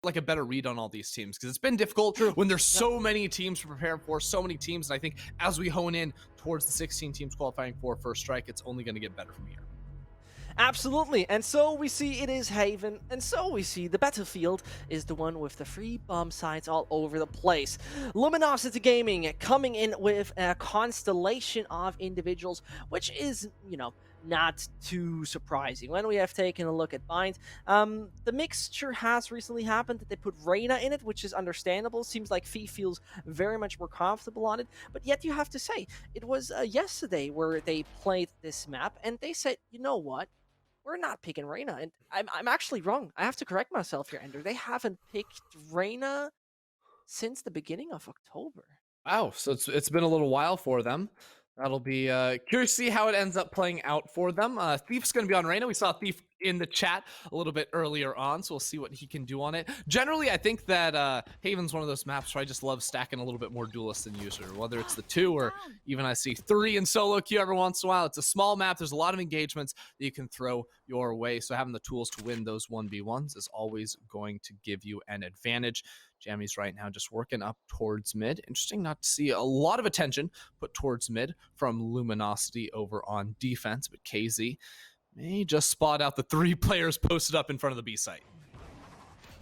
like a better read on all these teams, because it's been difficult when there's so many teams to prepare for, so many teams, and I think as we hone in towards the 16 teams qualifying for First Strike, it's only going to get better from here. Absolutely, and so we see it is Haven, and so we see the battlefield is the one with the free bomb sites all over the place. Luminosity Gaming coming in with a constellation of individuals, which is, you know, not too surprising. When we have taken a look at Bind, the mixture has recently happened that they put Reyna in it, which is understandable. Seems like Fee feels very much more comfortable on it, but yet you have to say, it was yesterday where they played this map, and they said, you know what? We're not picking Reyna, and I'm actually wrong. I have to correct myself here, Ender. They haven't picked Reyna since the beginning of October. Wow, so it's been a little while for them. That'll be curious to see how it ends up playing out for them. Thief's going to be on Reyna. We saw Thief in the chat a little bit earlier on, so we'll see what he can do on it. Generally, I think that Haven's one of those maps where I just love stacking a little bit more duelists than usual, whether it's the 2 or even I see 3 in solo queue every once in a while. It's a small map. There's a lot of engagements that you can throw your way, so having the tools to win those 1v1s is always going to give you an advantage. jammyz right now just working up towards mid. Interesting not to see a lot of attention put towards mid from Luminosity over on defense, but KZ may just spot out the 3 players posted up in front of the B site.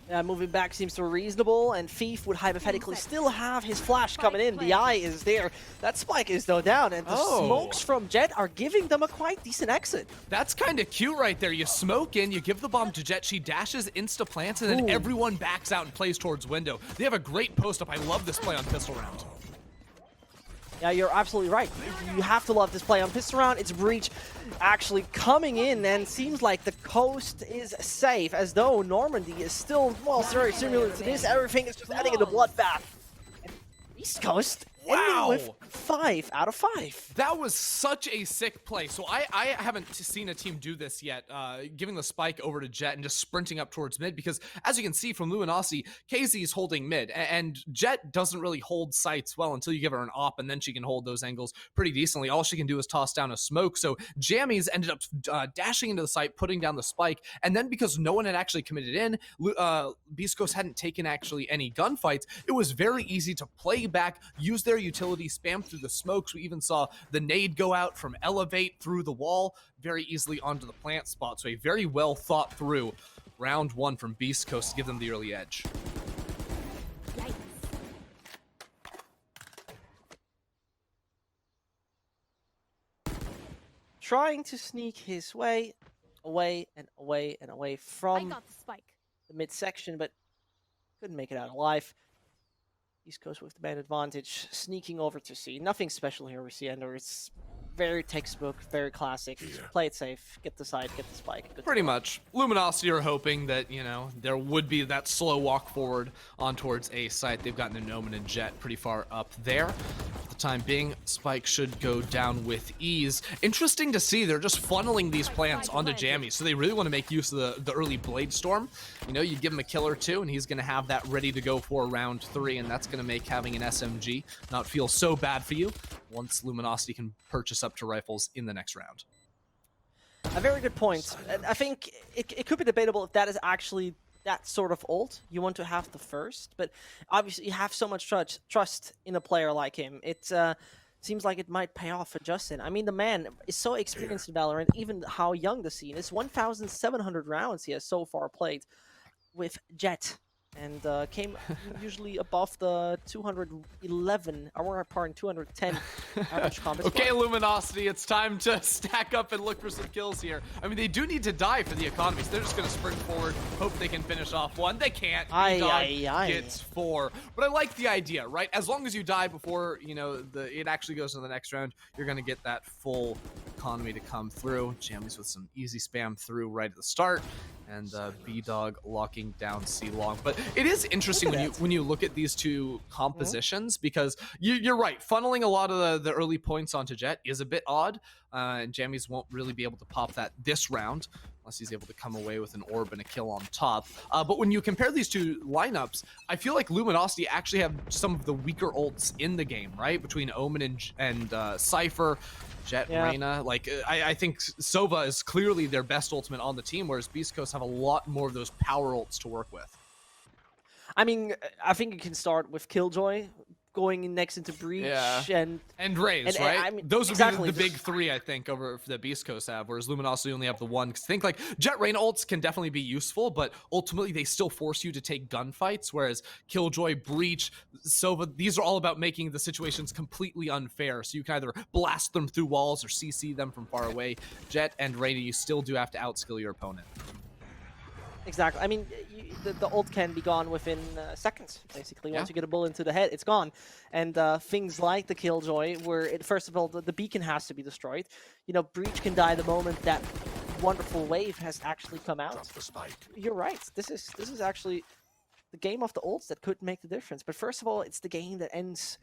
Yeah, moving back seems so reasonable, and Thief would hypothetically still have his flash coming in. The eye is there. That spike is though down, and the smokes from Jett are giving them a quite decent exit. That's kind of cute right there. You smoke in, you give the bomb to Jett, she dashes, insta-plants, and then everyone backs out and plays towards window. They have a great post-up. I love this play on pistol round. Yeah, you're absolutely right. You have to love this play on pistol round. It's Breach actually coming in, and seems like the coast is safe, as though Normandy is still, well, very similar to this. Everything is just adding in the bloodbath. And East Coast ending with 5 out of 5. That was such a sick play. So I haven't seen a team do this yet, giving the spike over to Jett and just sprinting up towards mid, because as you can see from Luminosity, KZ is holding mid, and Jett doesn't really hold sights well until you give her an op, and then she can hold those angles pretty decently. All she can do is toss down a smoke. So jammyz ended up dashing into the site, putting down the spike, and then because no one had actually committed in, beastcoast hadn't taken actually any gunfights, it was very easy to play back, use their utility, spam through the smokes. We even saw the nade go out from elevate through the wall very easily onto the plant spot. So a very well thought through round 1 from beastcoast to give them the early edge. Trying to sneak his way away and away and away from the midsection, but couldn't make it out alive. East Coast with the man advantage, sneaking over to C. Nothing special here we see, Ender. It's very textbook, very classic. Just play it safe, get the side, get the spike. Good Pretty much. Luminosity are hoping that, you know, there would be that slow walk forward on towards A site. They've gotten an Omen and Jett pretty far up there. For the time being, spike should go down with ease. Interesting to see, they're just funneling these plants onto jammyz, so they really want to make use of the early blade storm. You know, you give him a kill or 2, and he's going to have that ready to go for round 3, and that's going to make having an SMG not feel so bad for you once Luminosity can purchase up to rifles in the next round. A very good point. I think it could be debatable if that is actually that sort of ult you want to have the first, but obviously you have so much trust in a player like him. It seems like it might pay off for Justin. I mean, the man is so experienced in Valorant, even how young the scene is. 1,700 rounds he has so far played with Jett, and came usually above the 211, or pardon, 210 average combat. Okay, Luminosity, it's time to stack up and look for some kills here. I mean, they do need to die for the economy, so they're just going to sprint forward, hope they can finish off 1. They can't. bdog gets 4. But I like the idea, right? As long as you die before, you know, it actually goes to the next round, you're going to get that full economy to come through. jammyz with some easy spam through right at the start, and bdog locking down C long. But it is interesting when you look at these two compositions, because you're right, funneling a lot of the early points onto Jett is a bit odd, and jammyz won't really be able to pop that this round unless he's able to come away with an orb and a kill on top. But when you compare these two lineups, I feel like Luminosity actually have some of the weaker ults in the game, right? Between Omen and Cypher, Jett, Reyna. Like, I think Sova is clearly their best ultimate on the team, whereas beastcoast have a lot more of those power ults to work with. I mean, I think you can start with Killjoy going in next into Breach and Raze, right? I mean, those would exactly, be the big three, I think, over for the Beast Coast have, whereas Luminosity only have the one. Because think like Jett Reyna ults can definitely be useful, but ultimately they still force you to take gunfights, whereas Killjoy, Breach, Sova, these are all about making the situations completely unfair. So you can either blast them through walls or CC them from far away. Jett and Reyna, you still do have to outskill your opponent. Exactly. I mean, the ult can be gone within seconds, basically. Once you get a bullet into the head, it's gone. And things like the Killjoy, where, first of all, the beacon has to be destroyed. You know, Breach can die the moment that wonderful wave has actually come out. You're right. This is actually the game of the ults that could make the difference. But first of all, it's the game that ends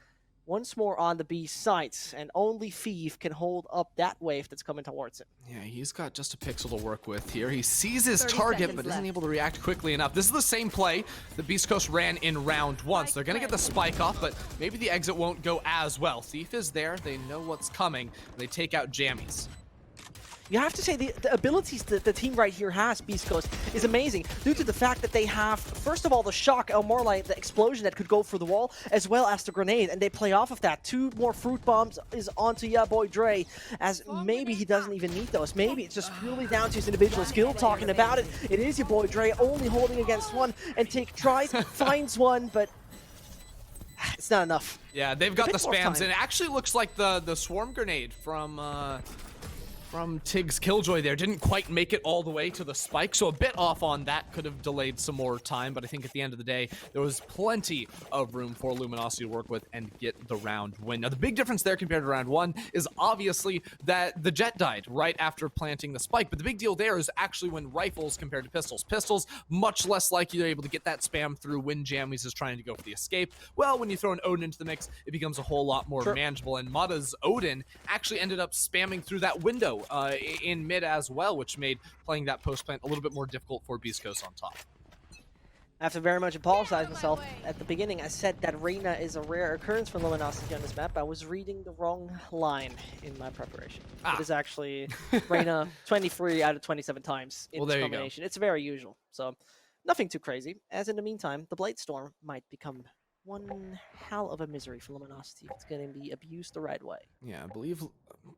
once more on the B sites, and only Thief can hold up that wave that's coming towards him. Yeah, he's got just a pixel to work with here. He sees his target, but isn't able to react quickly enough. This is the same play the Beast Coast ran in round 1, so they're gonna get the spike off, but maybe the exit won't go as well. Thief is there, they know what's coming, they take out jammyz. You have to say the abilities that the team right here has, Beast Coast, is amazing due to the fact that they have, first of all, the shock, or more like the explosion that could go through the wall, as well as the grenade, and they play off of that. 2 more fruit bombs is onto YaBoiDre, as maybe he doesn't even need those. Maybe it's just purely down to his individual skill. Talking about it, it is YaBoiDre only holding against one, and TiGG tries, finds one, but it's not enough. Yeah, they've got the spams, and it actually looks like the swarm grenade from TiGG's Killjoy there didn't quite make it all the way to the spike, so a bit off on that. Could have delayed some more time, but I think at the end of the day, there was plenty of room for Luminosity to work with and get the round win. Now, the big difference there compared to round 1 is obviously that the Jett died right after planting the spike, but the big deal there is actually when rifles compared to pistols. Pistols, much less likely you're able to get that spam through when jammyz is trying to go for the escape. Well, when you throw an Omen into the mix, it becomes a whole lot more manageable, and mada's Odin actually ended up spamming through that window in mid as well, which made playing that post plant a little bit more difficult for Beast Coast on top. I have to very much apologize myself. At the beginning, I said that Reyna is a rare occurrence for Luminosity on this map. I was reading the wrong line in my preparation. It is actually Reyna 23 out of 27 times in this combination. It's very usual, so nothing too crazy. As in the meantime, the Blade Storm might become one hell of a misery for Luminosity if it's going to be abused the right way. Yeah, I believe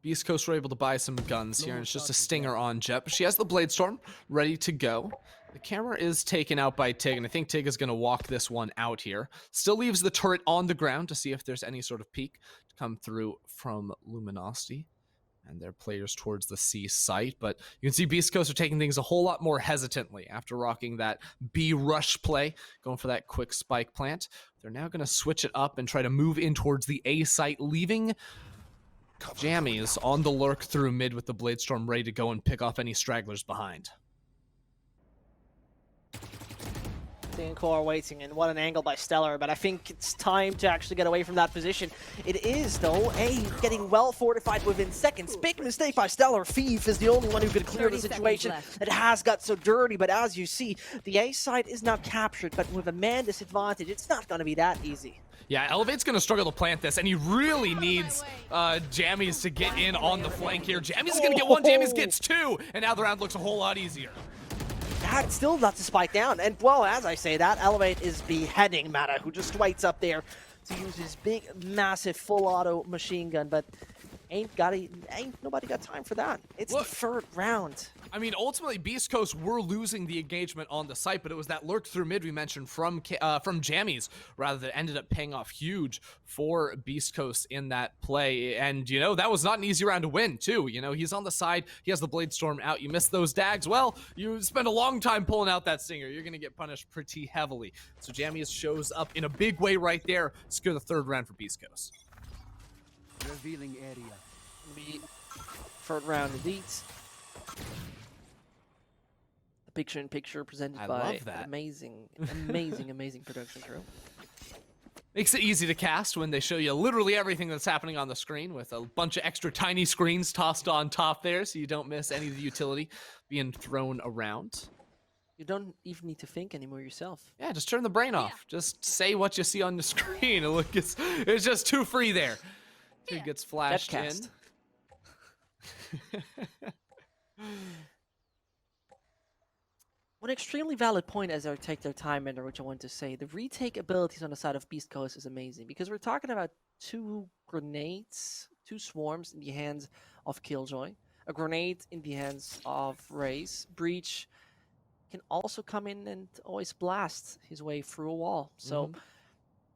Beast Coast were able to buy some guns here, and it's just a stinger on Jett, but she has the Blade Storm ready to go. The camera is taken out by TiGG, and I think TiGG is going to walk this one out here. Still leaves the turret on the ground to see if there's any sort of peek to come through from Luminosity and their players towards the C site, but you can see Beast Coast are taking things a whole lot more hesitantly after rocking that B rush play, going for that quick spike plant. They're now going to switch it up and try to move in towards the A site, leaving jammyz on the lurk through mid with the Blade Storm ready to go and pick off any stragglers behind. Core waiting, and what an angle by Stellar, but I think it's time to actually get away from that position. It is, though, A getting well fortified within seconds. Big mistake by Stellar. Thief is the only one who could clear the situation. It has got so dirty, but as you see, the A side is not captured, but with a man disadvantage, it's not going to be that easy. Yeah, Elevate's going to struggle to plant this, and he really needs jammyz to get in on the flank here. jammyz is going to get one, jammyz gets 2, and now the round looks a whole lot easier. That still not to spike down, and well, as I say that, Elevate is beheading mada, who just waits up there to use his big, massive, full auto machine gun, but ain't nobody got time for that. It's the third round. I mean, ultimately, Beast Coast were losing the engagement on the site, but it was that lurk through mid we mentioned from jammyz, rather, that ended up paying off huge for Beast Coast in that play. And, you know, that was not an easy round to win, too. You know, he's on the side, he has the Blade Storm out, you miss those dags, well, you spend a long time pulling out that stinger. You're going to get punished pretty heavily. So jammyz shows up in a big way right there, secure the third round for Beast Coast. Revealing area. Third round indeed. The picture-in-picture presented by an amazing production crew. Makes it easy to cast when they show you literally everything that's happening on the screen with a bunch of extra tiny screens tossed on top there, so you don't miss any of the utility being thrown around. You don't even need to think anymore yourself. Yeah, just turn the brain off. Just say what you see on the screen. It's just too free there. It gets flashed in. One extremely valid point as I take their time, Ender, which I want to say. The retake abilities on the side of Beast Coast is amazing because we're talking about 2 grenades, 2 swarms in the hands of Killjoy, a grenade in the hands of Raze. Breach can also come in and always blast his way through a wall. So,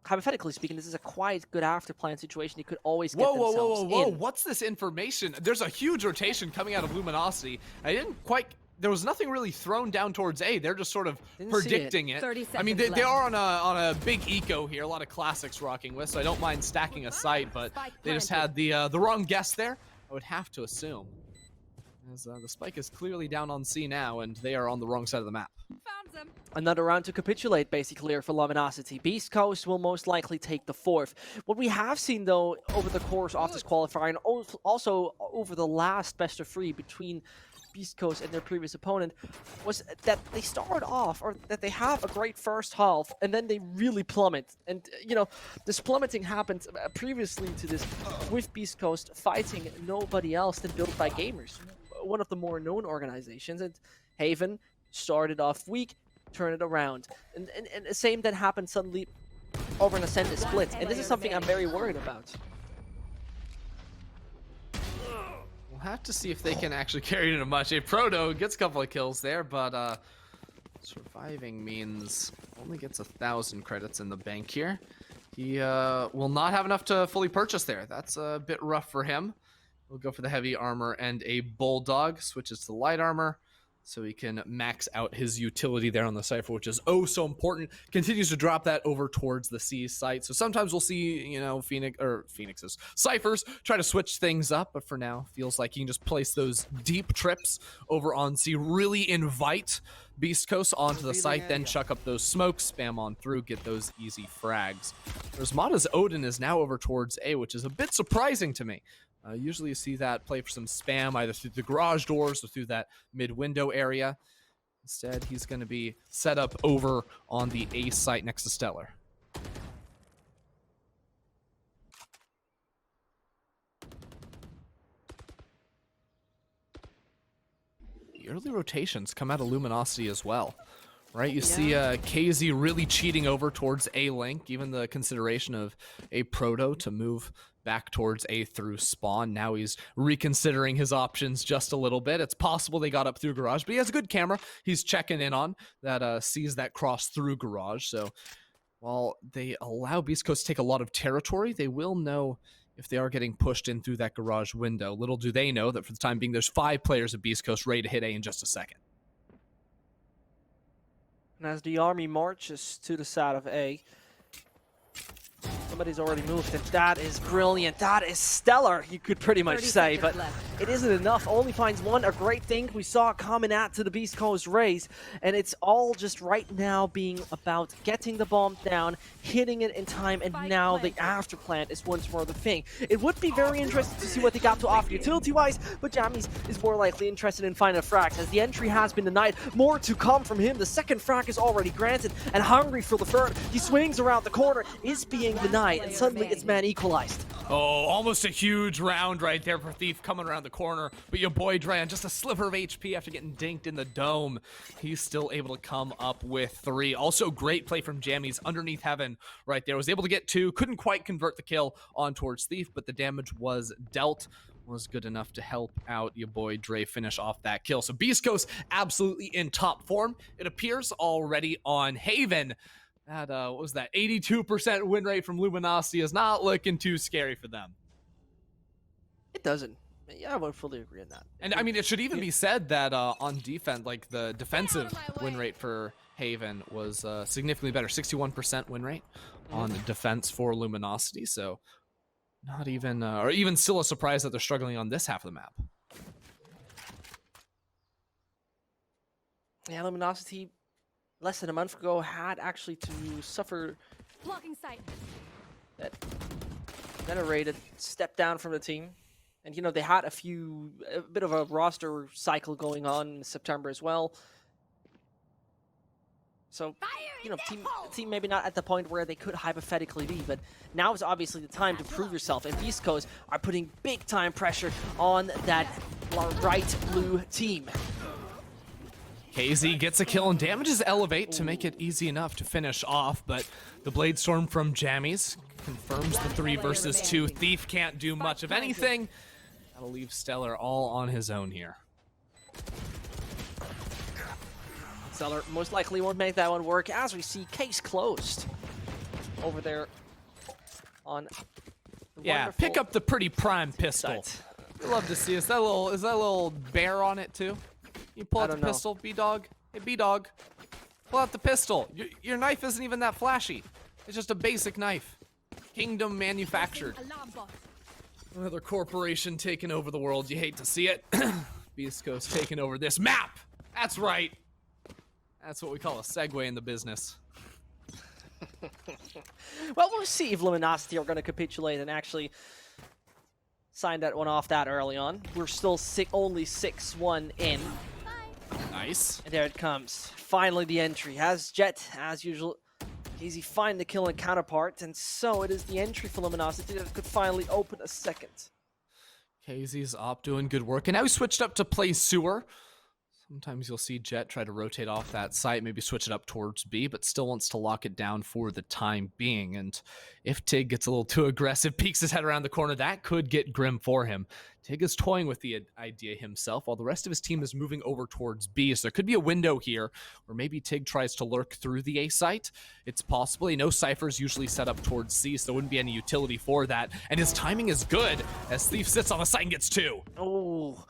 hypothetically speaking, this is a quite good after-plan situation. He could always get themselves in. What's this information? There's a huge rotation coming out of Luminosity. I didn't quite... There was nothing really thrown down towards A. They're just sort of predicting it. I mean, they are on a big eco here, a lot of classics rocking with, so I don't mind stacking a site, but they just had the wrong guess there, I would have to assume. As the spike is clearly down on C now, and they are on the wrong side of the map. Another round to capitulate, basically, here for Luminosity. Beast Coast will most likely take the 4th. What we have seen, though, over the course of this qualifier, and also over the last best of 3 between Beast Coast and their previous opponent, was that they start off, or that they have a great first half, and then they really plummet. And, you know, this plummeting happened previously to this with Beast Coast fighting nobody else than Built by Gamers, one of the more known organizations. And Haven started off weak, turned it around. And the same that happened suddenly over an Ascended split. And this is something I'm very worried about. We'll have to see if they can actually carry it into much. Aproto gets a couple of kills there, but surviving means only gets 1,000 credits in the bank here. He will not have enough to fully purchase there. That's a bit rough for him. We'll go for the heavy armor and a bulldog, switches to light armor, so he can max out his utility there on the Cypher, which is oh so important. Continues to drop that over towards the C site. So sometimes we'll see, you know, Cyphers try to switch things up, but for now, feels like he can just place those deep trips over on C, really invite Beast Coast onto the site, then chuck up those smokes, spam on through, get those easy frags. Whereas Mada's Odin is now over towards A, which is a bit surprising to me. Usually you see that play for some spam, either through the garage doors or through that mid-window area. Instead, he's going to be set up over on the A site next to Stellar. The early rotations come out of Luminosity as well. Right, you see KZ really cheating over towards A link, even the consideration of aproto to move back towards A through spawn. Now he's reconsidering his options just a little bit. It's possible they got up through garage, but he has a good camera he's checking in on that sees that cross through garage. So while they allow Beast Coast to take a lot of territory, they will know if they are getting pushed in through that garage window. Little do they know that for the time being, there's 5 players at Beast Coast ready to hit A in just a second. And as the army marches to the side of A, somebody's already moved, and that is brilliant. That is stellar, you could pretty much say, but it isn't enough. Only finds one, a great thing. We saw it coming out to the Beast Coast Raze, and it's all just right now being about getting the bomb down, hitting it in time, and now the after plant is once more the thing. It would be very interesting to see what they got to offer utility-wise, but jammyz is more likely interested in finding a frag, as the entry has been denied. More to come from him. The second frag is already granted, and hungry for the third. He swings around the corner, is being denied, and suddenly it's man equalized. Oh, almost a huge round right there for Thief coming around the corner. But YaBoiDre on just a sliver of HP after getting dinked in the dome. He's still able to come up with 3. Also, great play from jammyz underneath heaven right there. Was able to get 2. Couldn't quite convert the kill on towards Thief, but the damage was dealt. Was good enough to help out YaBoiDre finish off that kill. So Beast Coast absolutely in top form. It appears already on Haven. That, what was that, 82% win rate from Luminosity is not looking too scary for them. It doesn't. Yeah, I would fully agree on that. And I mean, it should even be said that on defense, like the defensive win rate for Haven was significantly better. 61% win rate on the defense for Luminosity. So not even, or even still a surprise that they're struggling on this half of the map. Yeah, Luminosity, less than a month ago, had actually to suffer that generated step down from the team. And, you know, they had a bit of a roster cycle going on in September as well. So, you know, team maybe not at the point where they could hypothetically be, but now is obviously the time to prove yourself. And Beast Coast are putting big time pressure on that right blue team. Ksiaze gets a kill and damages Elevate to make it easy enough to finish off, but the Blade Storm from jammyz confirms the 3 versus 2. Thief can't do much of anything. That'll leave Stellar all on his own here. Stellar most likely won't make that one work as we see case closed over there on the Yeah, pick up the pretty prime pistol. I'd love to see. Is that little bear on it too? You pull out the pistol, bdog. Hey, bdog, pull out the pistol. Your knife isn't even that flashy. It's just a basic knife, Kingdom manufactured. Another corporation taking over the world. You hate to see it. beastcoast taking over this map. That's right. That's what we call a segue in the business. Well, we'll see if Luminosity are going to capitulate and actually sign that one off that early on. We're still only 6-1 in. Nice. And there it comes. Finally the entry. Has Jett, as usual, Ksiaze find the kill and counterpart, and so it is the entry for Luminosity that could finally open a second. Ksiaze's op doing good work, and now he switched up to play sewer. Sometimes you'll see Jett try to rotate off that site, maybe switch it up towards B, but still wants to lock it down for the time being. And if TiGG gets a little too aggressive, peeks his head around the corner, that could get grim for him. TiGG is toying with the idea himself, while the rest of his team is moving over towards B. So there could be a window here where maybe TiGG tries to lurk through the A site. It's possible. You know Cypher's usually set up towards C, so there wouldn't be any utility for that. And his timing is good as Thief sits on the site and gets 2. Oh.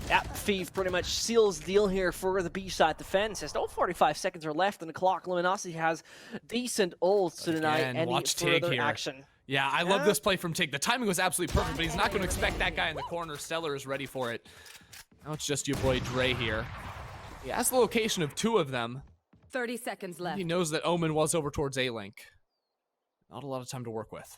Yeah, Thief pretty much seals the deal here for the B side defense. There's no 45 seconds are left on the clock. Luminosity has decent ults to deny any further action. Yeah, I love this play from TiGG. The timing was absolutely perfect, but he's not going to expect that guy in the corner. Stellar is ready for it. Now it's just YaBoiDre here. He has the location of 2 of them. 30 seconds left. He knows that Omen was over towards A-Link. Not a lot of time to work with.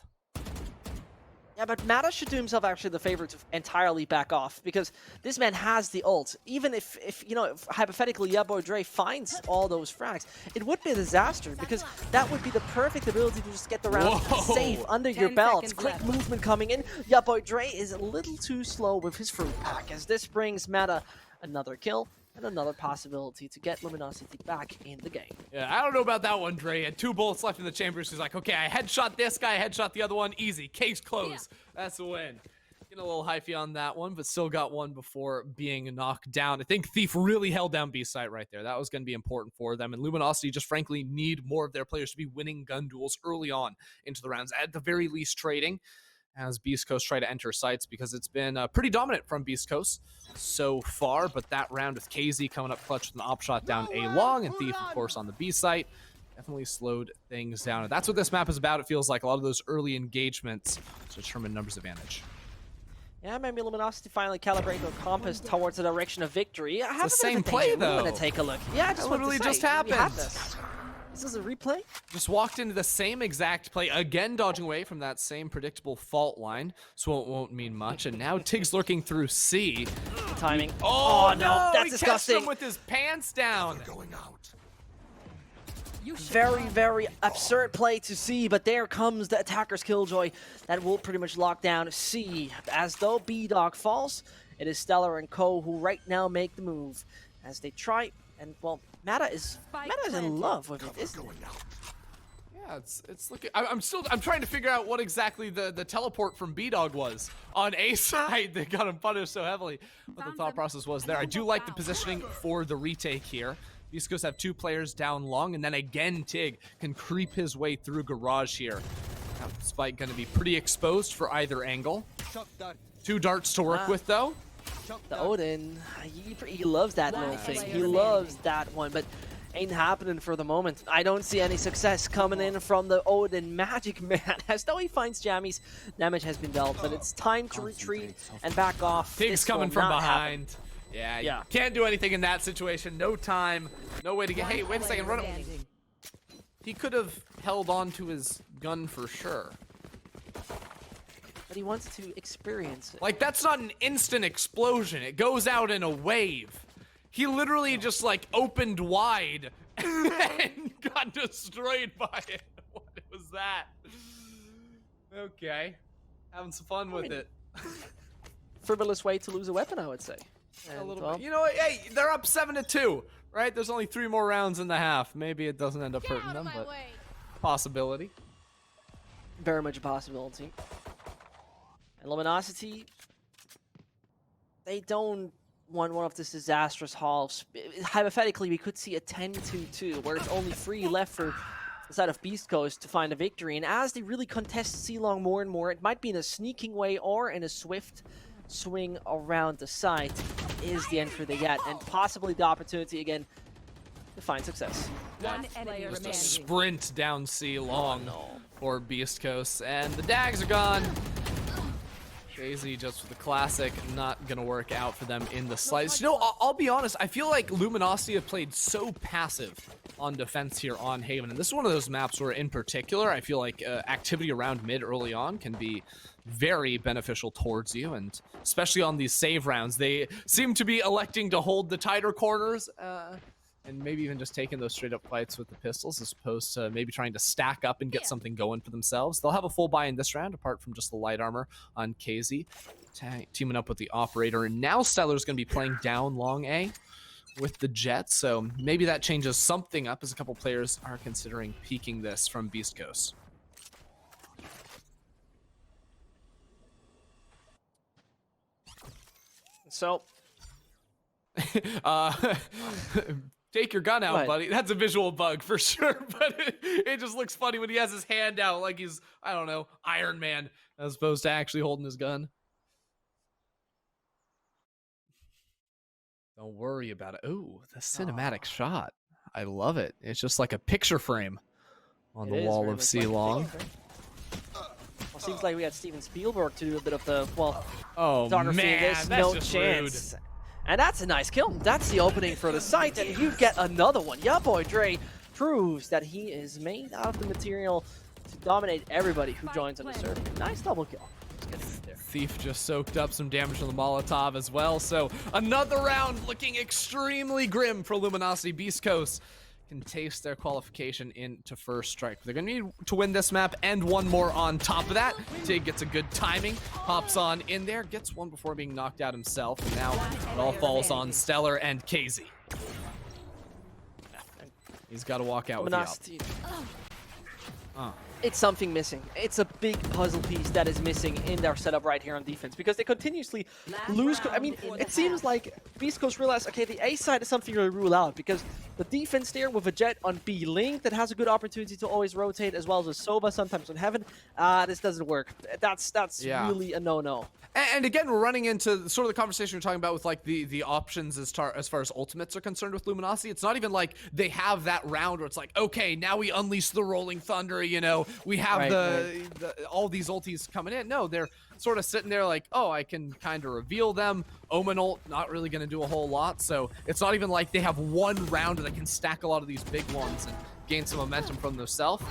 Yeah, but Mada should do himself actually the favor to entirely back off, because this man has the ult. Even if you know, if hypothetically YaBoiDre finds all those frags, it would be a disaster, because that would be the perfect ability to just get the round safe under your belt. Quick movement coming in. YaBoiDre is a little too slow with his fruit pack, as this brings Mada another kill and another possibility to get Luminosity back in the game. Yeah, I don't know about that one, Dre. He had 2 bullets left in the chambers. He's like, okay, I headshot this guy, I headshot the other one. Easy. Case closed. Yeah. That's a win. Getting a little hyphy on that one, but still got one before being knocked down. I think Thief really held down B site right there. That was going to be important for them. And Luminosity just frankly need more of their players to be winning gun duels early on into the rounds. At the very least, trading as beastcoast try to enter sites, because it's been pretty dominant from beastcoast so far. But that round with Ksiaze coming up clutch with an op shot down A long, and Thief, of course, on the B site, definitely slowed things down. And that's what this map is about. It feels like a lot of those early engagements to determine numbers advantage. Yeah, maybe Luminosity finally calibrate their compass towards the direction of victory. I have the same play, though. I'm gonna take a look. Yeah, that literally just happened. This is a replay? Just walked into the same exact play, again dodging away from that same predictable fault line, so it won't mean much. And now TiGG's lurking through C. Timing. Oh no, that's he disgusting. Catched him with his pants down. Going out. Very, very absurd play to see, but there comes the attacker's Killjoy that will pretty much lock down C. As though bdog falls, it is Stellar and Co who right now make the move as they try. And well, Mada is in love with it, isn't it? Yeah, it's looking. I'm trying to figure out what exactly the teleport from bdog was on A side that got him punished so heavily. What the thought process was there. I do like the positioning for the retake here. beastcoast have 2 players down long, and then again TiGG can creep his way through garage here. Now, Spike going to be pretty exposed for either angle. 2 darts to work with though. The Odin, he loves that little thing. He loves that one, but ain't happening for the moment. I don't see any success coming in from the Odin Magic Man. As though he finds jammyz, damage has been dealt, but it's time to retreat and back off. TiGG's coming from behind. Yeah, can't do anything in that situation. No time, no way to get. Hey, wait a second, run it. He could have held on to his gun for sure. But he wants to experience it. Like, that's not an instant explosion. It goes out in a wave. He literally just, like, opened wide and got destroyed by it. What was that? Okay. Having some fun with it. Frivolous way to lose a weapon, I would say. A little bit. You know what? Hey, they're up 7-2. right? There's only 3 more rounds in the half. Maybe it doesn't end up hurting them, but possibility. Very much a possibility. And Luminosity, they don't want one of these disastrous halves. Hypothetically, we could see a 10-2-2, where it's only 3 left for the side of Beast Coast to find a victory. And as they really contest C-Long more and more, it might be in a sneaking way or in a swift swing around the site is the entry they get, and possibly the opportunity again to find success. Just a sprint down C-Long for Beast Coast, and the Dags are gone. Ksiaze just with the classic, not gonna work out for them in the slightest. You know, I'll be honest, I feel like Luminosity have played so passive on defense here on Haven, and this is one of those maps where in particular I feel like activity around mid early on can be very beneficial towards you, and especially on these save rounds they seem to be electing to hold the tighter corners and maybe even just taking those straight up fights with the pistols as opposed to maybe trying to stack up and get something going for themselves. They'll have a full buy in this round apart from just the light armor on Ksiaze, teaming up with the operator, and now Stellar's going to be playing down long A with the Jett, so maybe that changes something up as a couple players are considering peeking this from Beast Coast. So take your gun out, buddy. That's a visual bug for sure, but it just looks funny when he has his hand out like he's, I don't know, Iron Man, as opposed to actually holding his gun. Don't worry about it. Ooh, the cinematic shot. I love it. It's just like a picture frame on the wall of C-Long. Well, seems like we got Steven Spielberg to do a bit of the, well, oh man, that's no chance. Rude. And that's a nice kill. That's the opening for the site, and you get another one. YaBoiDre proves that he is made out of the material to dominate everybody who joins on the server. Nice double kill. Thief just soaked up some damage from the Molotov as well, so another round looking extremely grim for Luminosity. Beast Coast can taste their qualification into first strike. They're gonna need to win this map and one more on top of that. TiGG gets a good timing, hops on in there, gets one before being knocked out himself, and now it all falls on Stellar and Ksiaze. He's got to walk out with the up. It's something missing. It's a big puzzle piece that is missing in their setup right here on defense, because they continuously lose. I mean, it seems like Beast Coast realized, okay, the A side is something to rule out, because the defense there with a Jett on B link that has a good opportunity to always rotate, as well as a Sova sometimes on Heaven, this doesn't work. That's really a no-no. And again, we're running into sort of the conversation you're talking about with like the options as far as ultimates are concerned with Luminosity. It's not even like they have that round where it's like, okay, now we unleash the Rolling Thunder, you know, we have all these ultis coming in. No, they're sort of sitting there like, oh, I can kind of reveal them. Omen ult, not really going to do a whole lot. So it's not even like they have one round that can stack a lot of these big ones and gain some momentum from themselves.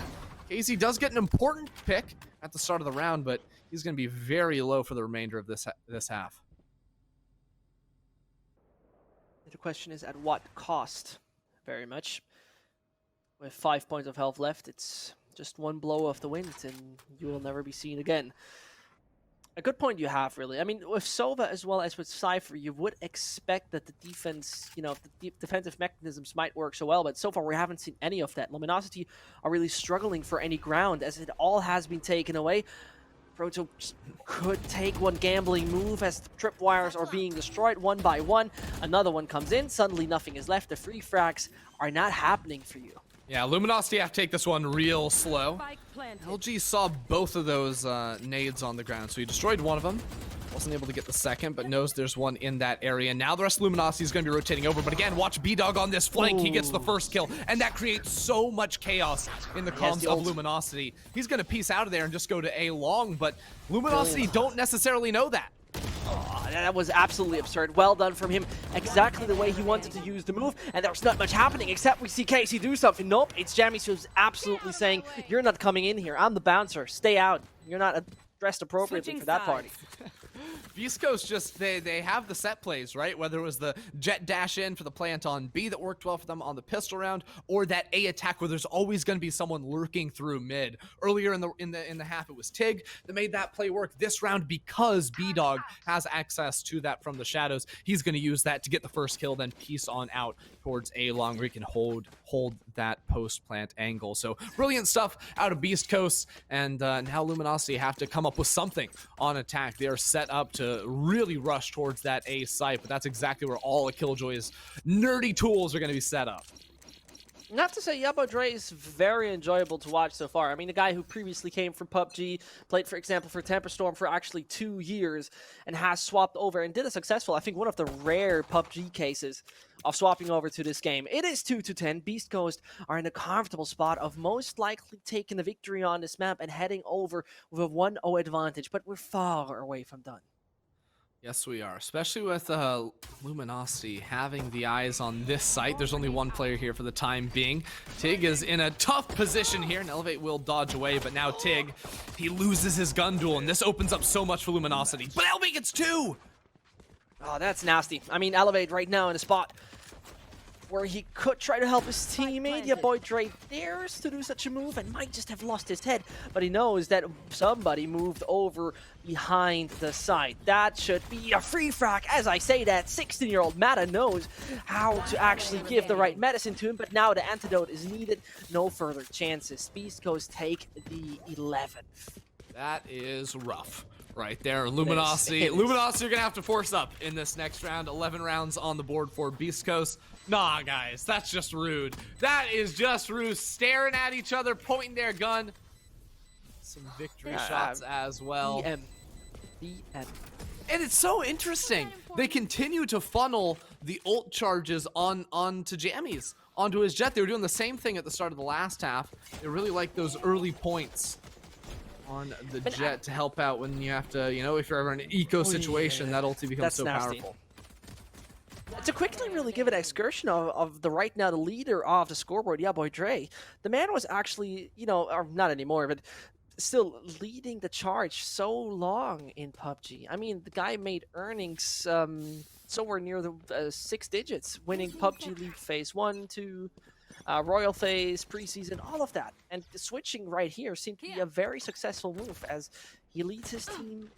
Ksiaze does get an important pick at the start of the round, but he's going to be very low for the remainder of this half. The question is, at what cost? Very much. With 5 points of health left, it's just one blow of the wind, and you will never be seen again. A good point you have, really. I mean, with Sova as well as with Cypher, you would expect that the defense, you know, the defensive mechanisms might work so well, but so far we haven't seen any of that. Luminosity are really struggling for any ground, as it all has been taken away. Aproto could take one gambling move as the tripwires are being destroyed one by one. Another one comes in, suddenly nothing is left. The free frags are not happening for you. Yeah, Luminosity have to take this one real slow. LG saw both of those nades on the ground, so he destroyed one of them. Wasn't able to get the second, but knows there's one in that area. Now the rest of Luminosity is going to be rotating over, but again, watch bdog on this flank. He gets the first kill, and that creates so much chaos in the comms of Luminosity. He's going to piece out of there and just go to A long, but Luminosity don't necessarily know that. Oh, that was absolutely absurd. Well done from him. Exactly the way he wanted to use the move, and there's not much happening except we see Ksiaze do something. Nope, it's jammyz who's absolutely saying, you're not coming in here. I'm the bouncer. Stay out. You're not dressed appropriately for that party. Beast Coast just, they have the set plays, right? Whether it was the Jett dash in for the plant on B that worked well for them on the pistol round, or that A attack where there's always going to be someone lurking through mid. Earlier in the half, it was TiGG that made that play work. This round, because bdog has access to that from the shadows, he's going to use that to get the first kill, then piece on out towards A long where he can hold that post plant angle. So brilliant stuff out of Beast Coast, and now Luminosity have to come up with something on attack. They are set up to really rush towards that A site, but that's exactly where all of Killjoy's nerdy tools are going to be set up. Not to say YaBoiDre is very enjoyable to watch so far. I mean, the guy who previously came from PUBG, played, for example, for Temperstorm for actually 2 years, and has swapped over and did a successful, I think, one of the rare PUBG cases of swapping over to this game. It is 2-10. Beast Coast are in a comfortable spot of most likely taking the victory on this map and heading over with a 1-0 advantage, but we're far away from done. Yes, we are, especially with Luminosity having the eyes on this site. There's only one player here for the time being. TiGG is in a tough position here, and Elevate will dodge away, but now TiGG, he loses his gun duel, and this opens up so much for Luminosity. But Elevate gets 2! Oh, that's nasty. I mean, Elevate right now in a spot where he could try to help his teammate. YaBoiDre dares to do such a move and might just have lost his head, but he knows that somebody moved over behind the site. That should be a free frag. As I say that, 16-year-old Mada knows how to actually give the right medicine to him, but now the antidote is needed. No further chances. Beast Coast take the 11th. That is rough. Right there, Luminosity. Luminosity are going to have to force up in this next round. 11 rounds on the board for Beast Coast. Nah, guys, that's just rude. That is just rude. Staring at each other, pointing their gun. Some victory shots as well. BM. And it's so interesting. They continue to funnel the ult charges onto jammyz, onto his Jett. They were doing the same thing at the start of the last half. They really like those early points on the Jett to help out when you have to, you know, if you're ever in an eco situation, that ulti becomes so powerful. To quickly really give an excursion of the right now the leader of the scoreboard, YaBoiDre, the man was actually, you know, or not anymore, but still leading the charge so long in PUBG. I mean, the guy made earnings somewhere near the 6 digits, winning PUBG League Phase 1, 2, Royal Phase, preseason, all of that. And switching right here seemed to be a very successful move as he leads his team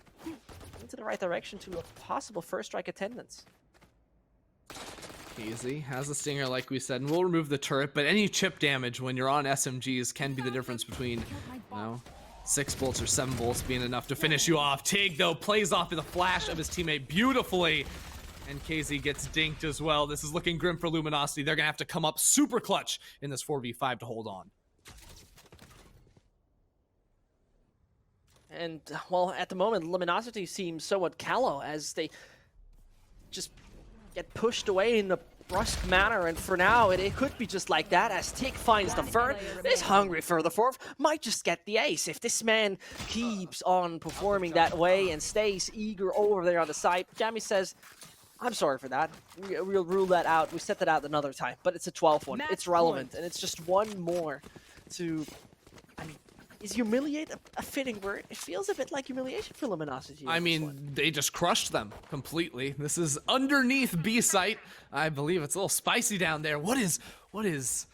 into the right direction to a possible first strike attendance. Easy has a stinger, like we said, and we'll remove the turret, but any chip damage when you're on SMGs can be the difference between, you know, 6 bullets or 7 bullets being enough to finish you off. TiGG, though, plays off the flash of his teammate beautifully, and Ksiaze gets dinked as well. This is looking grim for Luminosity. They're going to have to come up super clutch in this 4v5 to hold on. And, well, at the moment, Luminosity seems somewhat callow as they just get pushed away in a brusque manner, and for now it could be just like that as TiGG finds the third, is hungry for the fourth, might just get the ace if this man keeps on performing that way and stays eager over there on the side. jammyz says, I'm sorry for that, we'll rule that out, we set that out another time, but it's a 12th one, it's relevant, and it's just one more to, I mean, is humiliate a fitting word? It feels a bit like humiliation for Luminosity. I mean, they just crushed them completely. This is underneath B site. I believe it's a little spicy down there. What is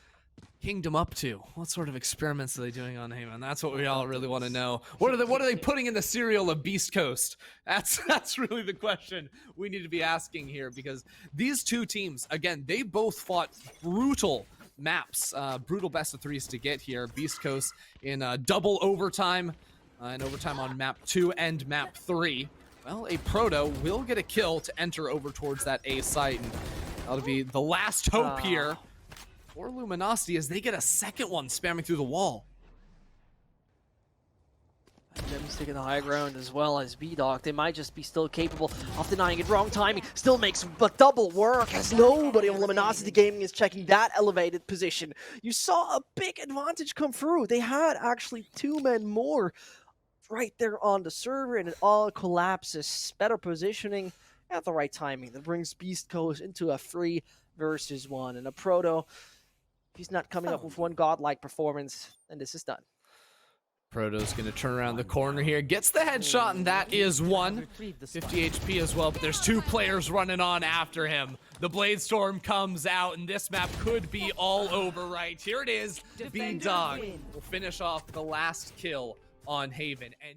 Kingdom up to? What sort of experiments are they doing on Heyman? That's what we all really want to know. What are they putting in the cereal of Beast Coast? That's really the question we need to be asking here, because these two teams, again, they both fought brutal maps, brutal best of 3s to get here. Beast Coast in double overtime, and overtime on map 2 and map 3. Well, aproto will get a kill to enter over towards that A site, and that'll be the last hope here for Luminosity as they get a second one spamming through the wall. jammyz taking the high ground as well as bdog. They might just be still capable of denying it. Wrong timing still makes but double work as nobody on Luminosity Gaming is checking that elevated position. You saw a big advantage come through. They had actually 2 men more right there on the server, and it all collapses. Better positioning at the right timing that brings Beast Coast into a 3 versus 1. And aproto, if he's not coming up with one godlike performance, then this is done. Aproto's gonna turn around the corner here, gets the headshot, and that is one. 50 HP as well, but there's 2 players running on after him. The Blade Storm comes out, and this map could be all over right. Here it is, bdog will finish off the last kill on Haven. And